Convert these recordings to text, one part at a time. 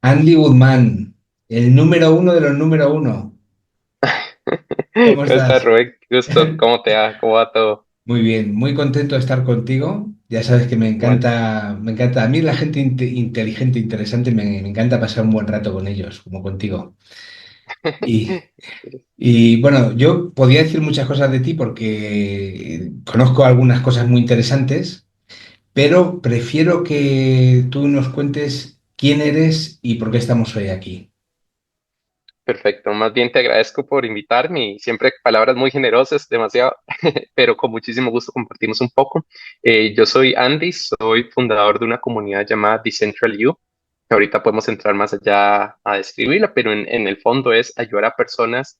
Andy Goodman, el número uno de los número uno. ¿Cómo ¿Cómo estás, estás? Rubén? Qué gusto. ¿Cómo te va? ¿Cómo va todo? Muy bien, muy contento de estar contigo. Ya sabes que Igual. me encanta. A mí la gente inteligente, interesante, me encanta pasar un buen rato con ellos, como contigo. Y, y bueno, yo podía decir muchas cosas de ti porque conozco algunas cosas muy interesantes, pero prefiero que tú nos cuentes quién eres y por qué estamos hoy aquí. Perfecto. Más bien te agradezco por invitarme y siempre palabras muy generosas, demasiado, pero con muchísimo gusto compartimos un poco. Yo soy Andy, soy fundador de una comunidad llamada Decentral U, que ahorita podemos entrar más allá a describirla, pero en el fondo es ayudar a personas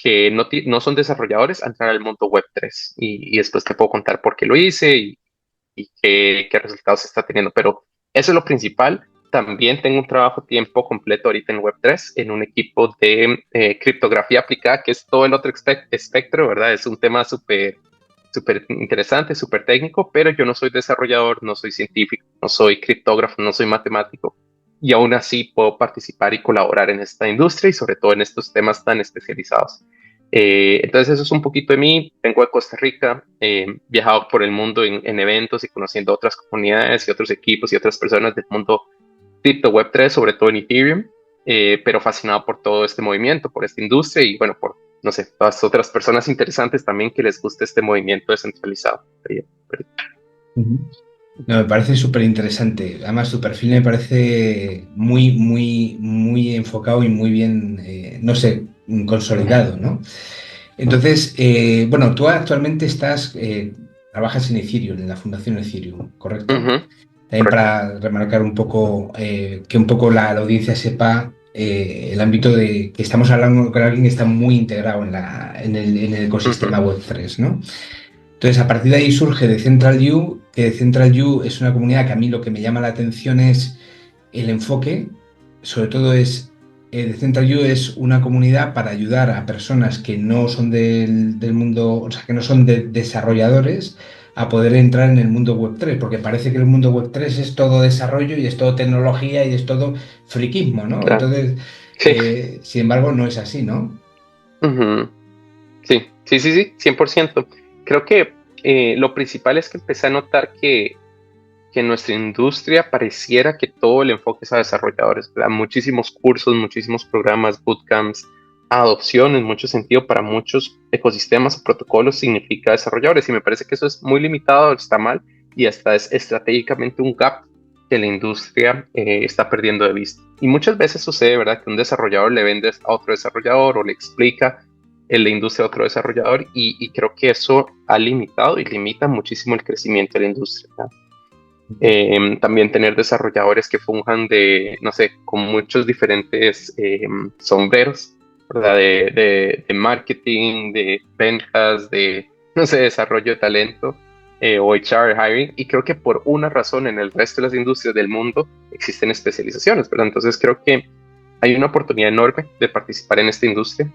que no son desarrolladores a entrar al mundo Web3. Y después te puedo contar por qué lo hice y qué resultados está teniendo. Pero eso es lo principal. También tengo un trabajo tiempo completo ahorita en Web3, en un equipo de criptografía aplicada, que es todo el otro espectro, ¿verdad? Es un tema súper interesante, súper técnico, pero yo no soy desarrollador, no soy científico, no soy criptógrafo, no soy matemático. Y aún así puedo participar y colaborar en esta industria y sobre todo en estos temas tan especializados. Entonces eso es un poquito de mí. Vengo de Costa Rica, viajado por el mundo en eventos y conociendo otras comunidades y otros equipos y otras personas del mundo cripto Web3, sobre todo en Ethereum, pero fascinado por todo este movimiento, por esta industria y bueno, por, no sé, todas otras personas interesantes también que les guste este movimiento descentralizado. No, me parece súper interesante. Además, tu perfil me parece muy enfocado y muy bien, no sé, consolidado, ¿no? Entonces, bueno, tú actualmente trabajas en Ethereum, en la Fundación Ethereum, ¿correcto? Ujú, También correcto. para remarcar un poco, que un poco la audiencia sepa el ámbito de que estamos hablando con alguien que está muy integrado en el ecosistema Ujú, Web3, ¿no? Entonces, a partir de ahí surge DecentralU, que DecentralU es una comunidad que a mí lo que me llama la atención es el enfoque, sobre todo DecentralU es una comunidad para ayudar a personas que no son del mundo, o sea, que no son desarrolladores, a poder entrar en el mundo Web3, porque parece que el mundo Web3 es todo desarrollo y es todo tecnología y es todo friquismo, ¿no? claro. Entonces, Sí. sin embargo, no es así, ¿no? Ujú, sí, sí, sí, sí, 100%. Creo que lo principal es que empecé a notar que en nuestra industria pareciera que todo el enfoque es a desarrolladores, ¿verdad? Muchísimos cursos, muchísimos programas, bootcamps, adopción en mucho sentido para muchos ecosistemas o protocolos significa desarrolladores y me parece que eso es muy limitado, está mal y hasta es estratégicamente un gap que la industria está perdiendo de vista. Y muchas veces sucede, ¿verdad? Que un desarrollador le vende a otro desarrollador o le explica en la industria a otro desarrollador y creo que eso ha limitado y limita muchísimo el crecimiento de la industria, ¿verdad? También tener desarrolladores que funjan de, no sé, con muchos diferentes sombreros, ¿verdad? De marketing, de ventas, de, no sé, desarrollo de talento o HR hiring. Y creo que por una razón en el resto de las industrias del mundo existen especializaciones, ¿verdad? Entonces creo que hay una oportunidad enorme de participar en esta industria,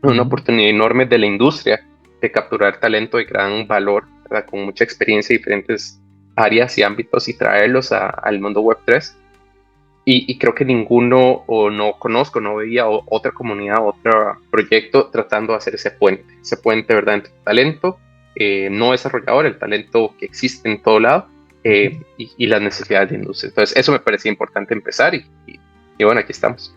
una Ujú. oportunidad enorme de la industria de capturar talento de gran valor, ¿verdad? Con mucha experiencia en diferentes áreas y ámbitos y traerlos al mundo Web3. Y creo que ninguno o no conozco, no veía otra comunidad, otro proyecto tratando de hacer ese puente, ¿verdad? Entre el talento no desarrollador, el talento que existe en todo lado y las necesidades de la industria. Entonces, eso me parecía importante empezar y bueno, aquí estamos.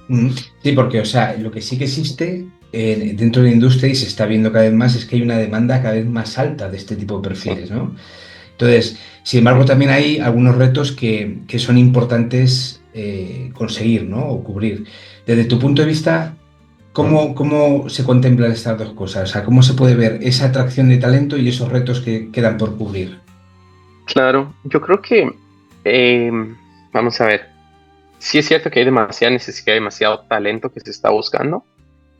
Mm, sí, porque, o sea, lo que sí que existe dentro de la industria y se está viendo cada vez más es que hay una demanda cada vez más alta de este tipo de Sí. perfiles, ¿no? Entonces, sin embargo, también hay algunos retos que son importantes conseguir, ¿no? O cubrir. Desde tu punto de vista, ¿cómo se contemplan estas dos cosas? O sea, ¿cómo se puede ver esa atracción de talento y esos retos que quedan por cubrir? Claro, yo creo que, eh, vamos a ver, sí es cierto que hay demasiada necesidad, demasiado talento que se está buscando,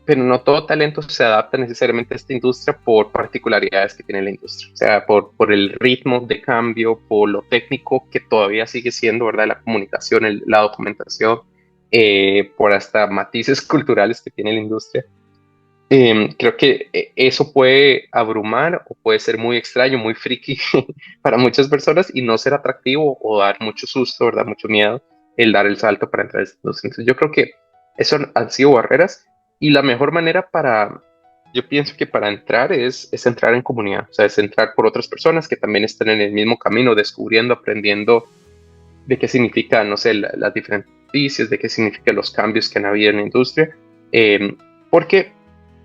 pero no todo talento se adapta necesariamente a esta industria por particularidades que tiene la industria, o sea, por el ritmo de cambio, por lo técnico que todavía sigue siendo, ¿verdad? La comunicación, la documentación, por hasta matices culturales que tiene la industria. Creo que eso puede abrumar o puede ser muy extraño, muy friki para muchas personas y no ser atractivo o dar mucho susto, ¿verdad? Mucho miedo. el dar el salto para entrar a esta industria. Entonces yo creo que eso han sido barreras y la mejor manera yo pienso que para entrar es entrar en comunidad, o sea, es entrar por otras personas que también están en el mismo camino, descubriendo, aprendiendo de qué significa, no sé, las diferentes noticias, de qué significan los cambios que han habido en la industria, eh, porque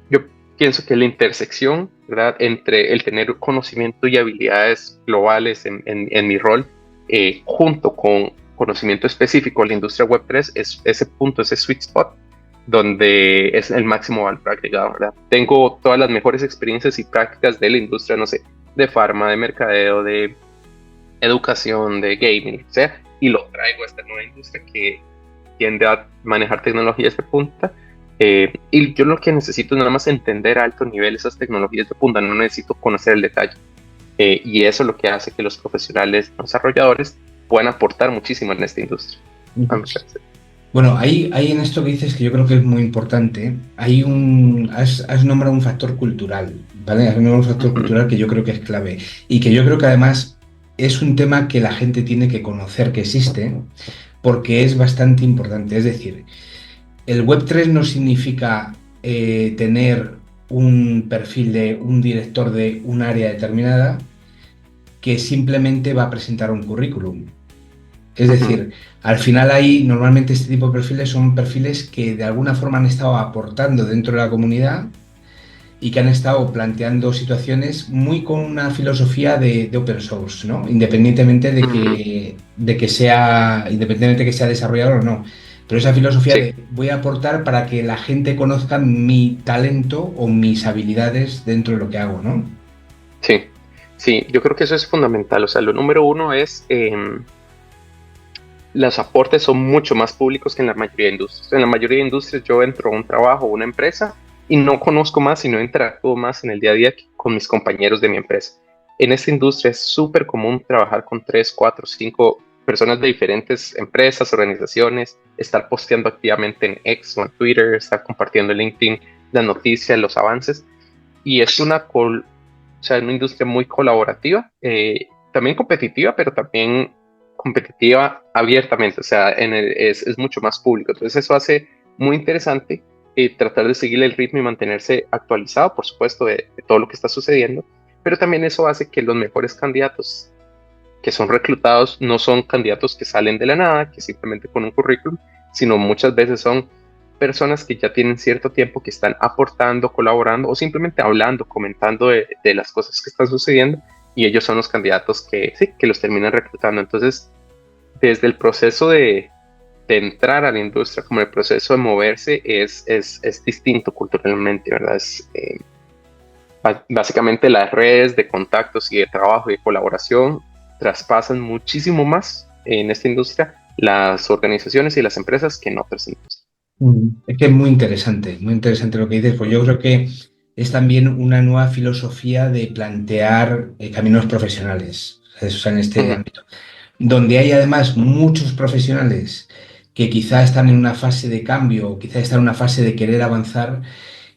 yo pienso que la intersección, ¿verdad?, entre el tener conocimiento y habilidades globales en mi rol, junto con conocimiento específico de la industria Web3, es ese punto, ese sweet spot, donde es el máximo valor agregado, ¿verdad? Tengo todas las mejores experiencias y prácticas de la industria, no sé, de farma, de mercadeo, de educación, de gaming, o sea, y lo traigo a esta nueva industria que tiende a manejar tecnologías de punta. Y yo lo que necesito es nada más entender a alto nivel esas tecnologías de punta, no necesito conocer el detalle. Y eso es lo que hace que los profesionales desarrolladores puedan aportar muchísimo en esta industria. Bueno, hay en esto que dices que yo creo que es muy importante, has nombrado un factor cultural, ¿vale? Has nombrado un factor cultural que yo creo que es clave y que yo creo que además es un tema que la gente tiene que conocer que existe porque es bastante importante. Es decir, el Web3 no significa tener un perfil de un director de un área determinada que simplemente va a presentar un currículum. Es decir, al final ahí normalmente este tipo de perfiles son perfiles que de alguna forma han estado aportando dentro de la comunidad y que han estado planteando situaciones muy con una filosofía de open source, ¿no? Independientemente que sea desarrollador o no. Pero esa filosofía Sí, de voy a aportar para que la gente conozca mi talento o mis habilidades dentro de lo que hago, ¿no? sí, sí, yo creo que eso es fundamental. O sea, lo número uno es los aportes son mucho más públicos que en la mayoría de industrias. En la mayoría de industrias yo entro a un trabajo o una empresa y no conozco más y no interactúo más en el día a día con mis compañeros de mi empresa. En esta industria es súper común trabajar con 3, 4, 5 personas de diferentes empresas, organizaciones, estar posteando activamente en X o en Twitter, estar compartiendo en LinkedIn las noticias, los avances. Y es o sea, una industria muy colaborativa, también competitiva, pero también competitiva abiertamente, o sea, es mucho más público. Entonces eso hace muy interesante tratar de seguir el ritmo y mantenerse actualizado, por supuesto, de todo lo que está sucediendo, pero también eso hace que los mejores candidatos que son reclutados no son candidatos que salen de la nada, que simplemente con un currículum, sino muchas veces son personas que ya tienen cierto tiempo, que están aportando, colaborando o simplemente hablando, comentando de las cosas que están sucediendo y ellos son los candidatos que, sí, que los terminan reclutando. Entonces, desde el proceso de entrar a la industria como el proceso de moverse es distinto culturalmente, ¿verdad? Básicamente las redes de contactos y de trabajo y de colaboración traspasan muchísimo más en esta industria las organizaciones y las empresas que en otras industrias. Es que es muy interesante lo que dices, pues yo creo que es también una nueva filosofía de plantear caminos profesionales, ¿sabes? O sea, en este Ujú, ámbito, donde hay además muchos profesionales que quizá están en una fase de cambio, o quizá están en una fase de querer avanzar,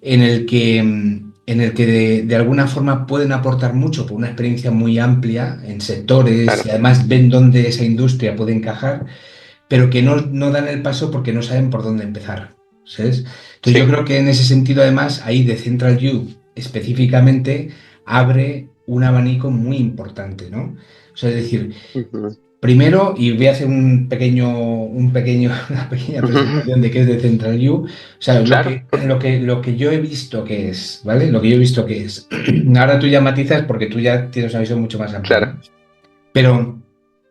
en el que de alguna forma pueden aportar mucho por una experiencia muy amplia en sectores y claro, además ven dónde esa industria puede encajar pero que no dan el paso porque no saben por dónde empezar, ¿sabes? Entonces yo sí. creo que en ese sentido, además, ahí de Central You específicamente abre un abanico muy importante, ¿no? O sea, es decir, Ujú, primero, y voy a hacer una pequeña ujú, presentación de qué es de Central You, o sea, lo claro, que, lo que, lo que yo he visto que es, ¿vale? Lo que yo he visto que es. Ahora tú ya matizas porque tú ya tienes una visión mucho más amplia, claro. ¿no? Pero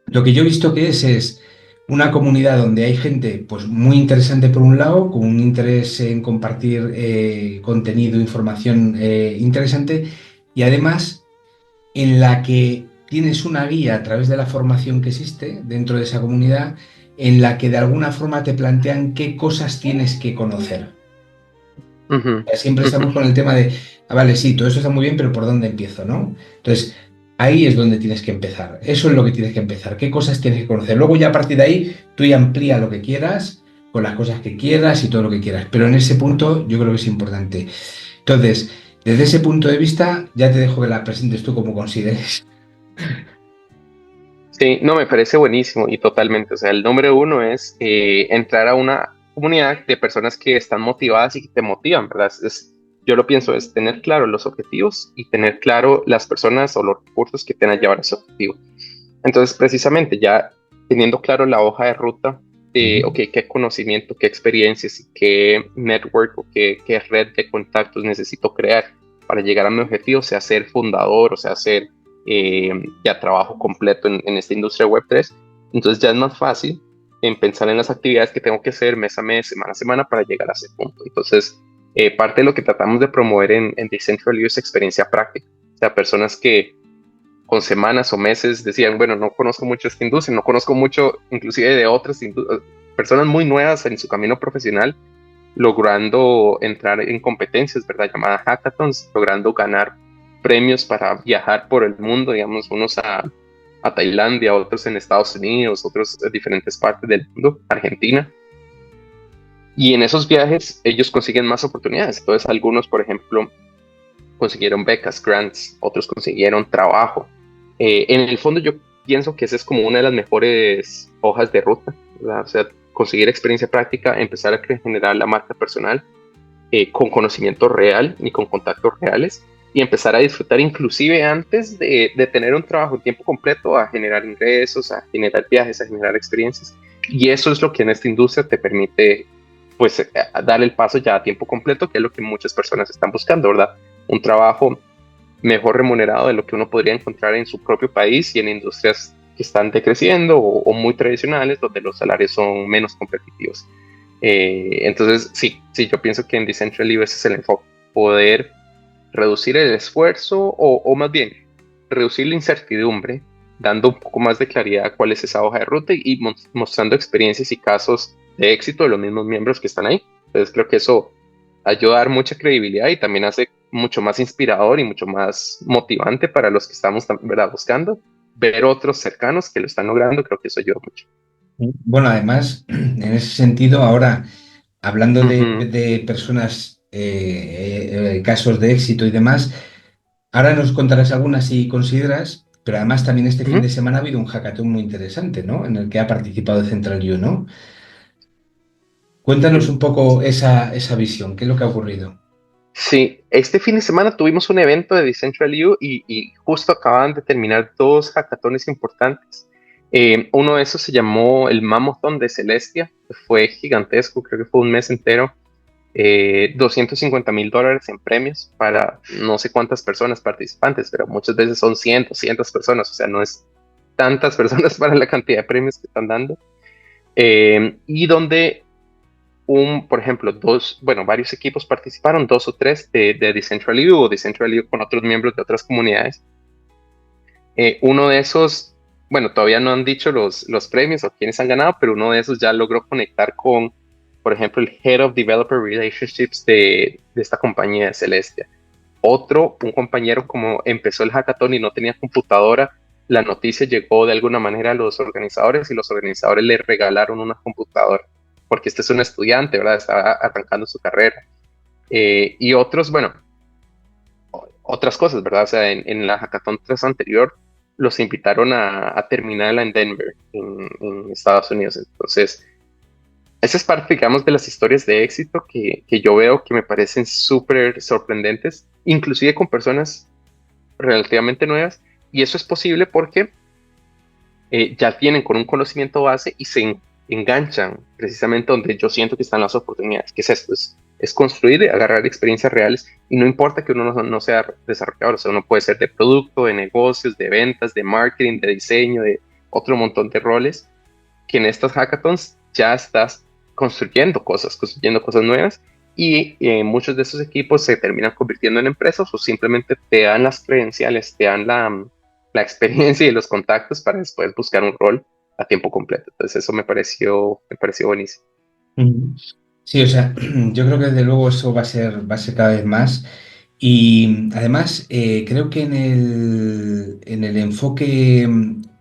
lo que yo he visto que es una comunidad donde hay gente pues, muy interesante por un lado, con un interés en compartir contenido, información interesante, y además en la que tienes una guía a través de la formación que existe dentro de esa comunidad, en la que de alguna forma te plantean qué cosas tienes que conocer. Ujú, Siempre ujú, estamos con el tema de, vale, sí, todo eso está muy bien, pero ¿por dónde empiezo, no? Entonces, ahí es donde tienes que empezar. Eso es lo que tienes que empezar. ¿Qué cosas tienes que conocer? Luego ya a partir de ahí, tú ya amplía lo que quieras, con las cosas que quieras y todo lo que quieras. Pero en ese punto yo creo que es importante. Entonces, desde ese punto de vista, ya te dejo que la presentes tú como consideres. Sí, no, me parece buenísimo y totalmente. O sea, el número uno es entrar a una comunidad de personas que están motivadas y que te motivan, ¿verdad? Yo lo pienso, es tener claro los objetivos y tener claro las personas o los recursos que te van a llevar a ese objetivo. Entonces, precisamente, ya teniendo claro la hoja de ruta, Ujú. ok, qué conocimiento, qué experiencias y qué network o qué red de contactos necesito crear para llegar a mi objetivo, sea ser fundador o sea ser eh, ya trabajo completo en esta industria Web3. Entonces ya es más fácil en pensar en las actividades que tengo que hacer mes a mes, semana a semana para llegar a ese punto. Entonces, parte de lo que tratamos de promover en Decentraland es experiencia práctica. O sea, personas que con semanas o meses decían, bueno, no conozco mucho esta industria, no conozco mucho inclusive de otras personas muy nuevas en su camino profesional, logrando entrar en competencias, ¿verdad? Llamadas hackathons, logrando ganar premios para viajar por el mundo, digamos, unos a Tailandia, otros en Estados Unidos, otros en diferentes partes del mundo, Argentina. Y en esos viajes ellos consiguen más oportunidades. Entonces algunos, por ejemplo, consiguieron becas, grants, otros consiguieron trabajo. En el fondo yo pienso que esa es como una de las mejores hojas de ruta, ¿verdad? O sea, conseguir experiencia práctica, empezar a generar la marca personal con conocimiento real y con contactos reales y empezar a disfrutar inclusive antes de tener un trabajo en tiempo completo, a generar ingresos, a generar viajes, a generar experiencias. Y eso es lo que en esta industria te permite pues dar el paso ya a tiempo completo, que es lo que muchas personas están buscando, ¿verdad? Un trabajo mejor remunerado de lo que uno podría encontrar en su propio país y en industrias que están decreciendo o muy tradicionales, donde los salarios son menos competitivos. Entonces, sí, sí, yo pienso que en Decentraland ese es el enfoque, poder reducir el esfuerzo o más bien reducir la incertidumbre, dando un poco más de claridad a cuál es esa hoja de ruta y mostrando experiencias y casos de éxito de los mismos miembros que están ahí. Entonces, creo que eso ayuda a dar mucha credibilidad y también hace mucho más inspirador y mucho más motivante para los que estamos, ¿verdad?, buscando ver otros cercanos que lo están logrando. Creo que eso ayuda mucho. Bueno, además, en ese sentido, ahora hablando Ujú, de personas, casos de éxito y demás, ahora nos contarás algunas si consideras, pero además también este fin ujú. de semana ha habido un hackathon muy interesante, ¿no? En el que ha participado CentralU, ¿no? Cuéntanos un poco esa visión, ¿qué es lo que ha ocurrido? Sí, este fin de semana tuvimos un evento de Decentraland U y justo acaban de terminar dos hackatones importantes. Uno de esos se llamó el Mamothon de Celestia, que fue gigantesco, creo que fue un mes entero, $250,000 en premios para no sé cuántas personas participantes, pero muchas veces son cientos personas, o sea, no es tantas personas para la cantidad de premios que están dando. Y donde por ejemplo, bueno, varios equipos participaron, dos o tres de Decentraland U o Decentraland U con otros miembros de otras comunidades. Uno de esos, bueno, todavía no han dicho los premios o quiénes han ganado, pero uno de esos ya logró conectar con, por ejemplo, el Head of Developer Relationships de esta compañía de Celestia. Otro, un compañero, como empezó el hackathon y no tenía computadora, la noticia llegó de alguna manera a los organizadores y los organizadores le regalaron una computadora, porque este es un estudiante, ¿verdad? Está arrancando su carrera. Y otros, bueno, otras cosas, ¿verdad? O sea, en la hackathon 3 anterior los invitaron a terminarla en Denver, en Estados Unidos. Entonces, esa es parte, digamos, de las historias de éxito que yo veo que me parecen súper sorprendentes, inclusive con personas relativamente nuevas, y eso es posible porque ya tienen con un conocimiento base y enganchan precisamente donde yo siento que están las oportunidades, que es esto, es construir, agarrar experiencias reales, y no importa que uno no sea desarrollador, o sea, uno puede ser de producto, de negocios, de ventas, de marketing, de diseño, de otro montón de roles, que en estas hackathons ya estás construyendo cosas nuevas, y muchos de esos equipos se terminan convirtiendo en empresas o simplemente te dan las credenciales, te dan la experiencia y los contactos para después buscar un rol a tiempo completo. Entonces eso me pareció buenísimo. Ujú. Sí, o sea, yo creo que desde luego eso va a ser cada vez más. Y además, creo que en el enfoque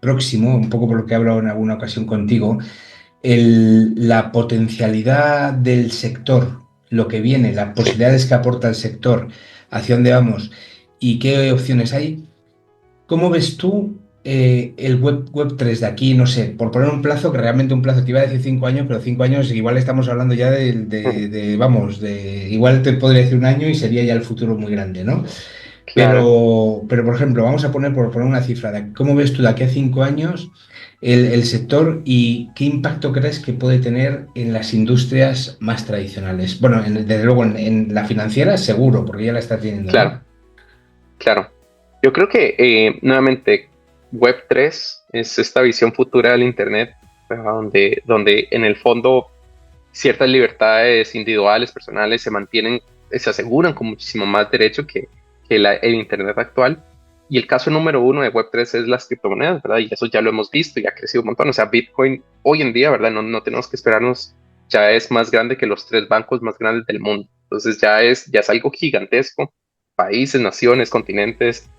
próximo, un poco por lo que he hablado en alguna ocasión contigo, la potencialidad del sector, lo que viene, las Sí. posibilidades que aporta el sector, hacia dónde vamos y qué opciones hay. ¿Cómo ves tú? el web 3 de aquí, no sé, por poner un plazo, que realmente un plazo, te iba a decir 5 años, pero 5 años igual estamos hablando ya vamos, igual te podría decir un año y sería ya el futuro muy grande, ¿no? Claro, Pero por ejemplo, vamos a por poner una cifra, ¿cómo ves tú de aquí a 5 años el sector y qué impacto crees que puede tener en las industrias más tradicionales? Bueno, desde luego en la financiera seguro, porque ya la está teniendo, ¿no? claro, claro. Yo creo que nuevamente Web3 es esta visión futura del Internet, ¿verdad? Donde en el fondo ciertas libertades individuales, personales, se mantienen, se aseguran con muchísimo más derecho que el Internet actual. Y el caso número uno de Web3 es las criptomonedas, ¿verdad? Y eso ya lo hemos visto y ha crecido un montón. O sea, Bitcoin hoy en día, ¿verdad? No tenemos que esperarnos, ya es más grande que los tres bancos más grandes del mundo. Entonces ya es algo gigantesco. Países, naciones, continentes,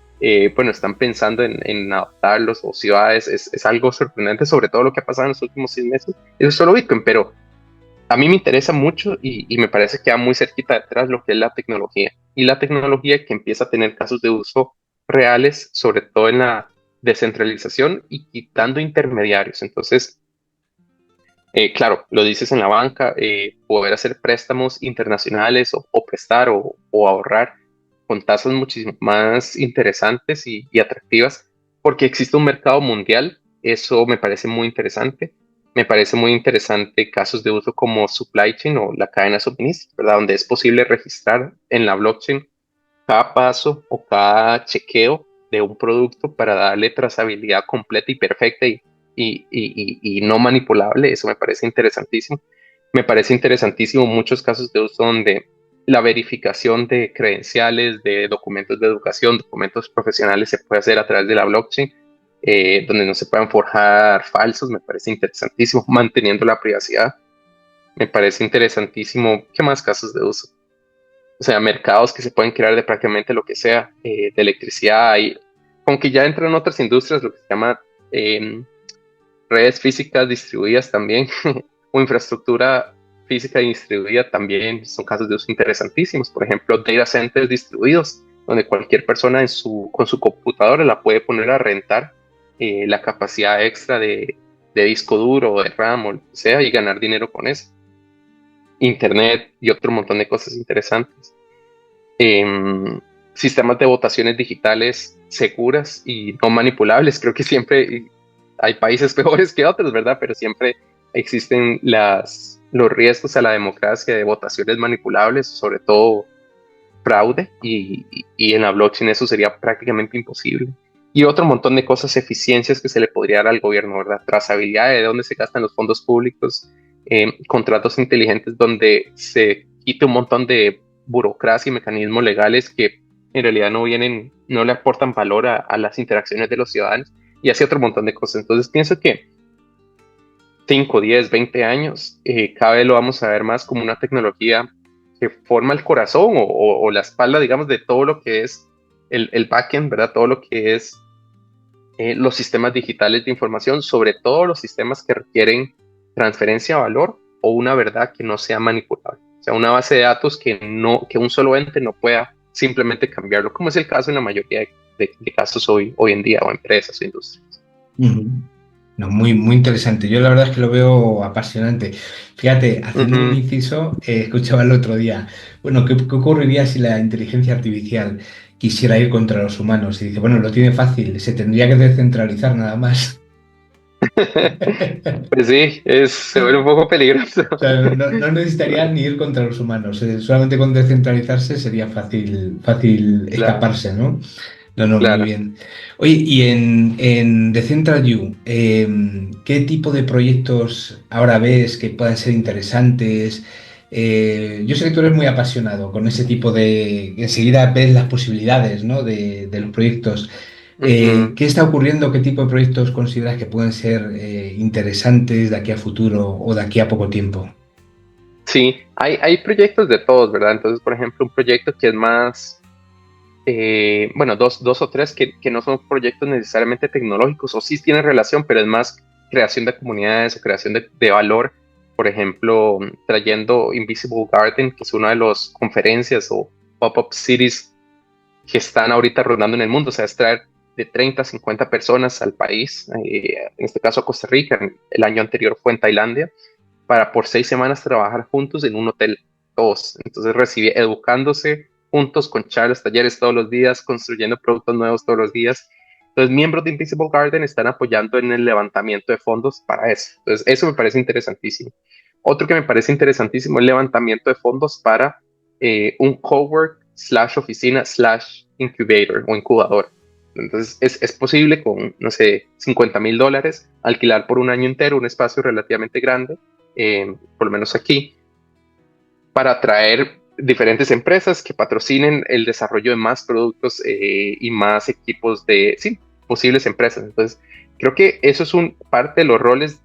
bueno, están pensando en adoptarlos o ciudades. Es algo sorprendente, sobre todo lo que ha pasado en los últimos 6 meses. Eso es solo Bitcoin, pero a mí me interesa mucho y me parece que va muy cerquita detrás lo que es la tecnología. Y la tecnología que empieza a tener casos de uso reales, sobre todo en la descentralización y quitando intermediarios. Entonces, claro, lo dices en la banca, poder hacer préstamos internacionales o prestar o ahorrar con tasas muchísimo más interesantes y atractivas, porque existe un mercado mundial, eso me parece muy interesante. Me parece muy interesante casos de uso como supply chain o la cadena de suministro, ¿verdad? Donde es posible registrar en la blockchain cada paso o cada chequeo de un producto para darle trazabilidad completa y perfecta y no manipulable. Eso me parece interesantísimo. Me parece interesantísimo muchos casos de uso donde la verificación de credenciales, de documentos de educación, documentos profesionales se puede hacer a través de la blockchain, donde no se puedan forjar falsos. Me parece interesantísimo, manteniendo la privacidad. Me parece interesantísimo. ¿Qué más casos de uso? O sea, mercados que se pueden crear de prácticamente lo que sea, de electricidad, y aunque ya entran otras industrias, lo que se llama eh, redes físicas distribuidas también, o infraestructura física distribuida también son casos de uso interesantísimos. Por ejemplo, data centers distribuidos, donde cualquier persona con su computadora la puede poner a rentar la capacidad extra de disco duro o de RAM o lo que sea y ganar dinero con eso. Internet y otro montón de cosas interesantes. Sistemas de votaciones digitales seguras y no manipulables. Creo que siempre hay países peores que otros, ¿verdad? Pero siempre existen los riesgos a la democracia de votaciones manipulables, sobre todo fraude, y en la blockchain eso sería prácticamente imposible. Y otro montón de cosas, eficiencias que se le podría dar al gobierno, ¿verdad? Trazabilidad de dónde se gastan los fondos públicos, contratos inteligentes donde se quite un montón de burocracia y mecanismos legales que en realidad no le aportan valor a las interacciones de los ciudadanos y así otro montón de cosas. Entonces pienso que 5, 10, 20 años, cada vez lo vamos a ver más como una tecnología que forma el corazón o la espalda, digamos, de todo lo que es el backend, ¿verdad? Todo lo que es los sistemas digitales de información, sobre todo los sistemas que requieren transferencia de valor o una verdad que no sea manipulable. O sea, una base de datos que un solo ente no pueda simplemente cambiarlo, como es el caso en la mayoría de casos hoy en día, o empresas o industrias. Ujú. No, muy, muy interesante. Yo la verdad es que lo veo apasionante. Fíjate, haciendo un Ujú. inciso, escuchaba el otro día, bueno, ¿qué ocurriría si la inteligencia artificial quisiera ir contra los humanos? Y dice, bueno, lo tiene fácil, se tendría que descentralizar nada más. Pues sí, se vuelve un poco peligroso. O sea, no necesitaría ni ir contra los humanos, solamente con descentralizarse sería fácil, fácil Claro, escaparse, ¿no? No, no, muy claro. bien. Oye, y en Decentral ¿qué tipo de proyectos ahora ves que puedan ser interesantes? Yo sé que tú eres muy apasionado con ese tipo enseguida ves las posibilidades, ¿no? de los proyectos. Ujú. ¿Qué está ocurriendo? ¿Qué tipo de proyectos consideras que pueden ser interesantes de aquí a futuro o de aquí a poco tiempo? Sí, hay proyectos de todos, ¿verdad? Entonces, por ejemplo, un proyecto que es más, bueno, dos o tres que no son proyectos necesariamente tecnológicos, o sí tienen relación, pero es más creación de comunidades o creación de valor. Por ejemplo, trayendo Invisible Garden, que es una de las conferencias o pop-up cities que están ahorita rondando en el mundo. O sea, es traer de 30 a 50 personas al país, en este caso a Costa Rica, el año anterior fue en Tailandia, para por 6 semanas trabajar juntos en un hotel, todos. Entonces recibí educándose juntos con charlas, talleres todos los días, construyendo productos nuevos todos los días. Entonces, miembros de Invisible Garden están apoyando en el levantamiento de fondos para eso. Entonces, eso me parece interesantísimo. Otro que me parece interesantísimo es el levantamiento de fondos para un cowork slash oficina slash incubator o incubador. Entonces, es posible con, no sé, $50,000 alquilar por un año entero un espacio relativamente grande, por lo menos aquí, para atraer diferentes empresas que patrocinen el desarrollo de más productos y más equipos de, sí, posibles empresas. Entonces, creo que eso es parte de los roles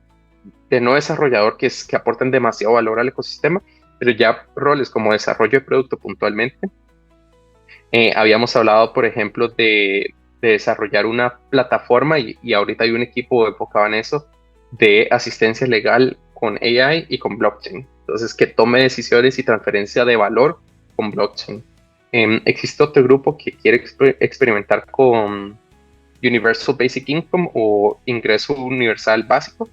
de no desarrollador que aportan demasiado valor al ecosistema, pero ya roles como desarrollo de producto puntualmente. Habíamos hablado, por ejemplo, de desarrollar una plataforma y ahorita hay un equipo enfocado en eso de asistencia legal con AI y con blockchain. Entonces, que tome decisiones y transferencia de valor con blockchain. Existe otro grupo que quiere experimentar con Universal Basic Income o ingreso universal básico,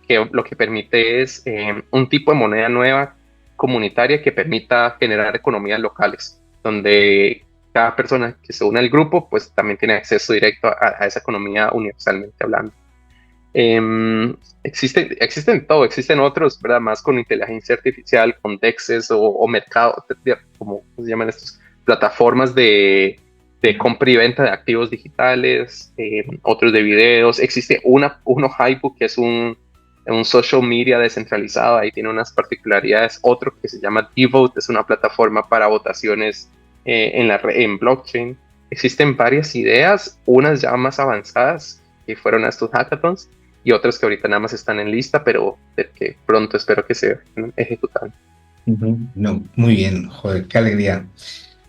que lo que permite es un tipo de moneda nueva comunitaria que permita generar economías locales, donde cada persona que se une al grupo pues también tiene acceso directo a esa economía universalmente hablando. Existen todo, existen otros, ¿verdad? Más con inteligencia artificial, con DEXs o mercado, como se llaman estos, plataformas de compra y venta de activos digitales, otros de videos. Existe uno Hypebook, que es un social media descentralizado, ahí tiene unas particularidades. Otro que se llama Devote, es una plataforma para votaciones en blockchain. Existen varias ideas, unas ya más avanzadas, que fueron a estos hackathons, y otras que ahorita nada más están en lista, pero que pronto espero que se ejecuten. No, muy bien, joder, qué alegría.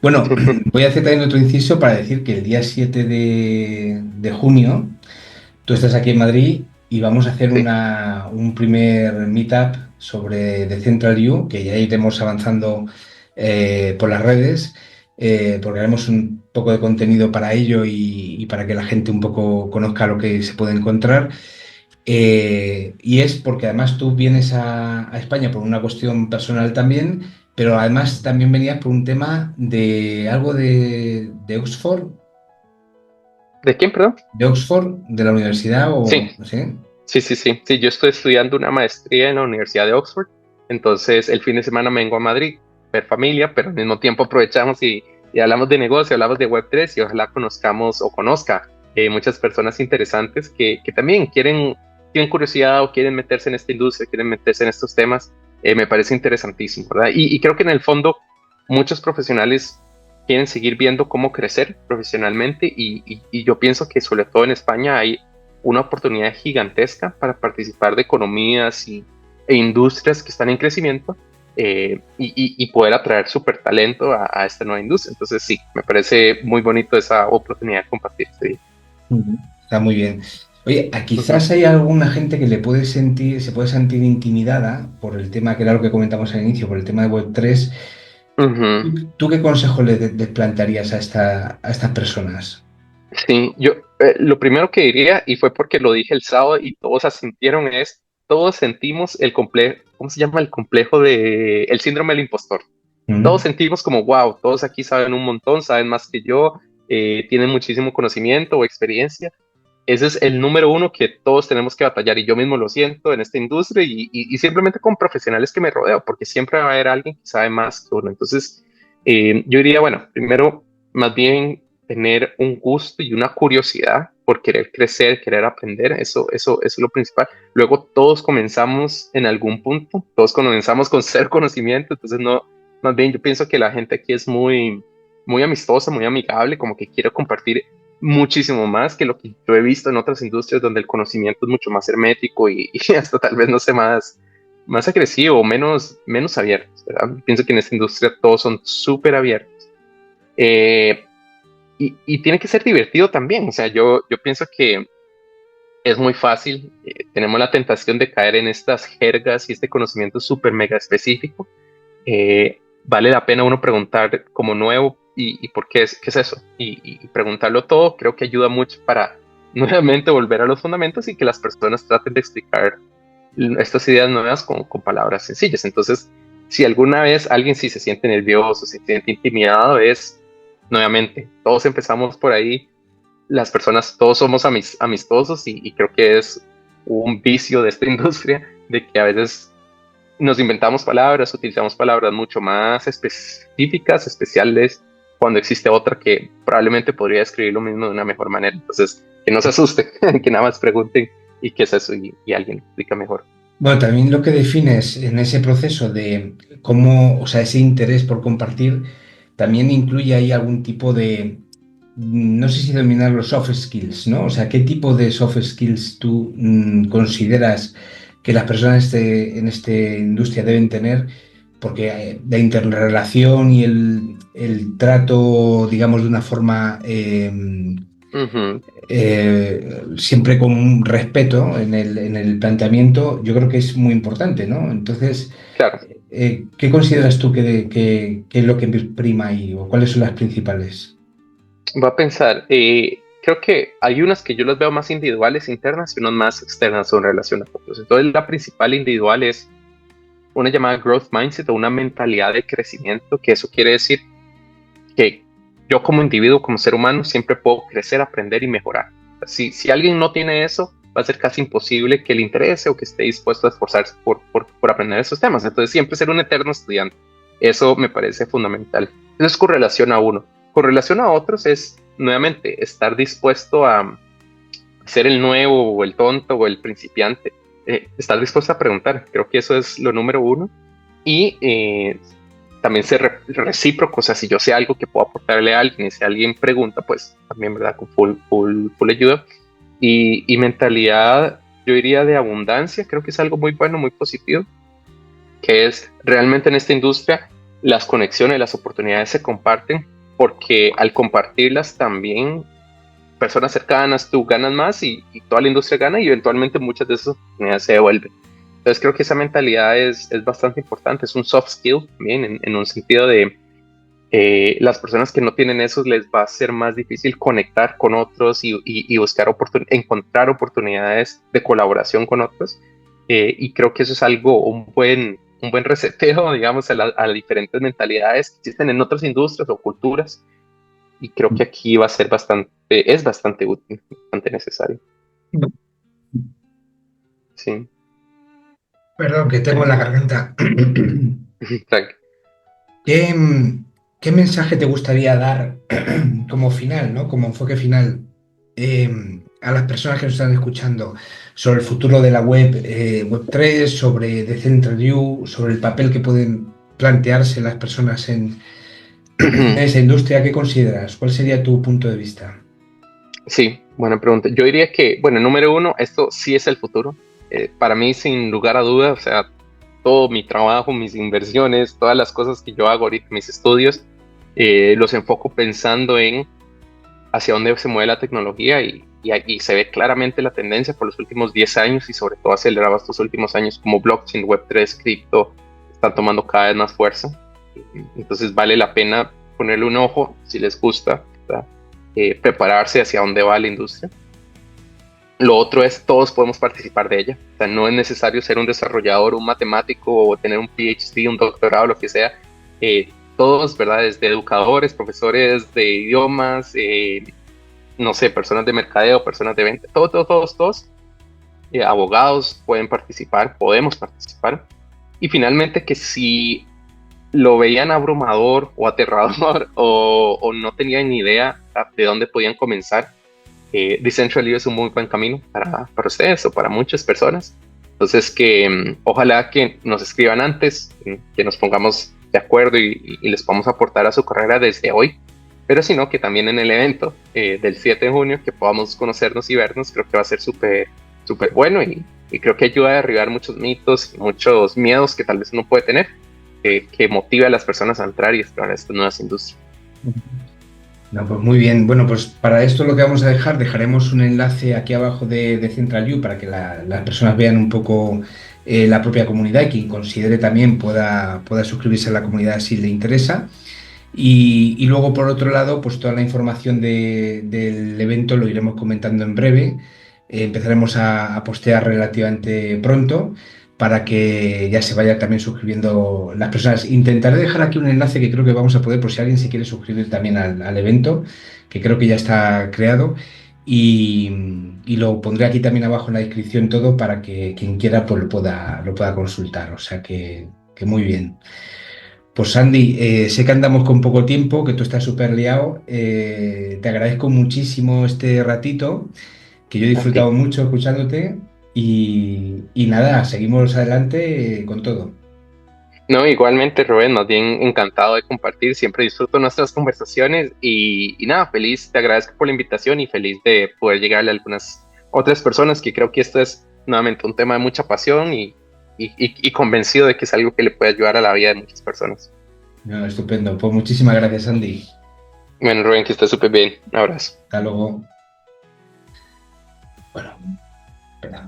Bueno, voy a hacer también otro inciso para decir que el día 7 de junio tú estás aquí en Madrid y vamos a hacer Sí, un primer meetup sobre Decentral que ya iremos avanzando por las redes, porque haremos un poco de contenido para ello y para que la gente un poco conozca lo que se puede encontrar. Y es porque además tú vienes a España por una cuestión personal también, pero además también venías por un tema de algo de Oxford, ¿de quién, perdón? de la universidad o Sí, no sé. sí, yo estoy estudiando una maestría en la Universidad de Oxford, entonces el fin de semana me vengo a Madrid, ver familia, pero al mismo tiempo aprovechamos y hablamos de negocio, hablamos de Web3 y ojalá conozcamos o conozca muchas personas interesantes que también tienen curiosidad o quieren meterse en esta industria, quieren meterse en estos temas. Me parece interesantísimo, ¿verdad? Y creo que en el fondo muchos profesionales quieren seguir viendo cómo crecer profesionalmente y yo pienso que sobre todo en España hay una oportunidad gigantesca para participar de economías e industrias que están en crecimiento, y poder atraer súper talento a esta nueva industria. Entonces sí, me parece muy bonito esa oportunidad de compartir este día. Ujú. Está muy bien. Oye, Ujú, quizás hay alguna gente que se puede sentir intimidada por el tema, que era lo que comentamos al inicio, por el tema de Web3. ujú. ¿Tú qué consejo les plantearías a estas personas? Sí, yo lo primero que diría, y fue porque lo dije el sábado y todos asintieron, es, todos sentimos el complejo, ¿cómo se llama? El complejo el síndrome del impostor. Todos Mm, sentimos como, wow, todos aquí saben un montón, saben más que yo, tienen muchísimo conocimiento o experiencia. Ese es el número uno que todos tenemos que batallar y yo mismo lo siento en esta industria y simplemente con profesionales que me rodeo, porque siempre va a haber alguien que sabe más que uno. Entonces, yo diría, bueno, primero, más bien tener un gusto y una curiosidad por querer crecer, querer aprender, eso es lo principal. Luego todos comenzamos en algún punto, todos comenzamos con ser conocimiento, entonces no, más bien yo pienso que la gente aquí es muy amistosa, muy amigable, como que quiere compartir muchísimo más que lo que yo he visto en otras industrias donde el conocimiento es mucho más hermético y hasta tal vez no sé más agresivo, menos abiertos, ¿verdad? Pienso que en esta industria todos son súper abiertos. Eh, y tiene que ser divertido también, o sea, yo pienso que es muy fácil, tenemos la tentación de caer en estas jergas y este conocimiento súper mega específico. Vale la pena uno preguntar como nuevo y por qué es eso. Y preguntarlo todo creo que ayuda mucho para nuevamente volver a los fundamentos y que las personas traten de explicar estas ideas nuevas con palabras sencillas. Entonces, si alguna vez alguien sí se siente nervioso, se siente intimidado, es nuevamente, todos empezamos por ahí, las personas, todos somos amistosos y creo que es un vicio de esta industria de que a veces nos inventamos palabras, utilizamos palabras mucho más específicas, especiales, cuando existe otra que probablemente podría describir lo mismo de una mejor manera. Entonces, que no se asusten, que nada más pregunten y qué es eso y alguien lo explica mejor. Bueno, también lo que defines en ese proceso de cómo, o sea, ese interés por compartir, también incluye ahí algún tipo de, no sé si dominar los soft skills, ¿no? O sea, ¿qué tipo de soft skills tú consideras que las personas en esta industria deben tener? Porque la interrelación y el trato, digamos, de una forma Ujú, siempre con un respeto en el planteamiento, yo creo que es muy importante, ¿no? Entonces, claro. ¿qué consideras tú que es lo que prima ahí o cuáles son las principales? Va a pensar, creo que hay unas que yo las veo más individuales, internas, y unas más externas en relación a otros. Entonces, la principal individual es una llamada growth mindset o una mentalidad de crecimiento, que eso quiere decir que yo como individuo, como ser humano, siempre puedo crecer, aprender y mejorar. Si alguien no tiene eso, va a ser casi imposible que le interese o que esté dispuesto a esforzarse por aprender esos temas. Entonces, siempre ser un eterno estudiante. Eso me parece fundamental. Eso es con relación a uno. Con relación a otros es, nuevamente, estar dispuesto a ser el nuevo o el tonto o el principiante. Estar dispuesto a preguntar. Creo que eso es lo número uno. Y también ser recíproco, o sea, si yo sé algo que puedo aportarle a alguien y si alguien pregunta, pues también, ¿verdad? Con full ayuda. Y mentalidad, yo diría de abundancia, creo que es algo muy bueno, muy positivo, que es realmente en esta industria las conexiones, las oportunidades se comparten, porque al compartirlas también personas cercanas, tú ganas más y toda la industria gana y eventualmente muchas de esas oportunidades se devuelven. Entonces creo que esa mentalidad es bastante importante, es un soft skill también en un sentido de las personas que no tienen eso les va a ser más difícil conectar con otros y buscar encontrar oportunidades de colaboración con otros. Y creo que eso es algo, un buen reseteo, digamos, a diferentes mentalidades que existen en otras industrias o culturas. Y creo que aquí va a ser es bastante útil, bastante necesario. Sí, Perdón, que tengo en la garganta. Frank. ¿Qué, qué mensaje te gustaría dar como final, ¿no? Como enfoque final a las personas que nos están escuchando sobre el futuro de la Web3, sobre Decentraland, sobre el papel que pueden plantearse las personas en esa industria? ¿Qué consideras? ¿Cuál sería tu punto de vista? Sí, buena pregunta. Yo diría que, bueno, número uno, esto sí es el futuro. Para mí, sin lugar a dudas, o sea, todo mi trabajo, mis inversiones, todas las cosas que yo hago ahorita, mis estudios, los enfoco pensando en hacia dónde se mueve la tecnología y aquí se ve claramente la tendencia por los últimos 10 años y sobre todo acelerado estos últimos años como blockchain, Web3, cripto, están tomando cada vez más fuerza. Entonces vale la pena ponerle un ojo si les gusta, ¿verdad? Prepararse hacia dónde va la industria. Lo otro es, todos podemos participar de ella. O sea, no es necesario ser un desarrollador, un matemático o tener un PhD, un doctorado, lo que sea. Todos, ¿verdad? Desde educadores, profesores de idiomas, no sé, personas de mercadeo, personas de venta, todos, abogados pueden participar, podemos participar. Y finalmente que si lo veían abrumador o aterrador o no tenían ni idea de dónde podían comenzar, Decentraland es un muy buen camino para ustedes o para muchas personas. Entonces, que ojalá que nos escriban antes, que nos pongamos de acuerdo y les podamos aportar a su carrera desde hoy. Pero si no, que también en el evento del 7 de junio, que podamos conocernos y vernos, creo que va a ser súper súper bueno y creo que ayuda a derribar muchos mitos y muchos miedos que tal vez uno puede tener, que motive a las personas a entrar y explorar estas nuevas industrias. No, pues muy bien. Bueno, pues para esto lo que vamos a dejaremos un enlace aquí abajo de CentralU para que las personas vean un poco la propia comunidad y quien considere también pueda suscribirse a la comunidad si le interesa. Y luego, por otro lado, pues toda la información del evento lo iremos comentando en breve. Empezaremos a postear relativamente pronto para que ya se vaya también suscribiendo las personas. Intentaré dejar aquí un enlace que creo que vamos a poder, por si alguien se quiere suscribir también al evento, que creo que ya está creado. Y, y lo pondré aquí también abajo en la descripción todo para que quien quiera pues lo pueda consultar. O sea que muy bien. Pues Sandy, sé que andamos con poco tiempo, que tú estás súper liado. Te agradezco muchísimo este ratito, que yo he A ti. disfrutado mucho escuchándote y nada, seguimos adelante con todo. No, igualmente, Rubén, más bien encantado de compartir. Siempre disfruto nuestras conversaciones y nada, feliz, te agradezco por la invitación y feliz de poder llegarle a algunas otras personas que creo que esto es nuevamente un tema de mucha pasión y convencido de que es algo que le puede ayudar a la vida de muchas personas. No, estupendo. Pues muchísimas gracias, Sandy. Bueno, Rubén, que estés súper bien. Un abrazo. Hasta luego. Bueno, espera.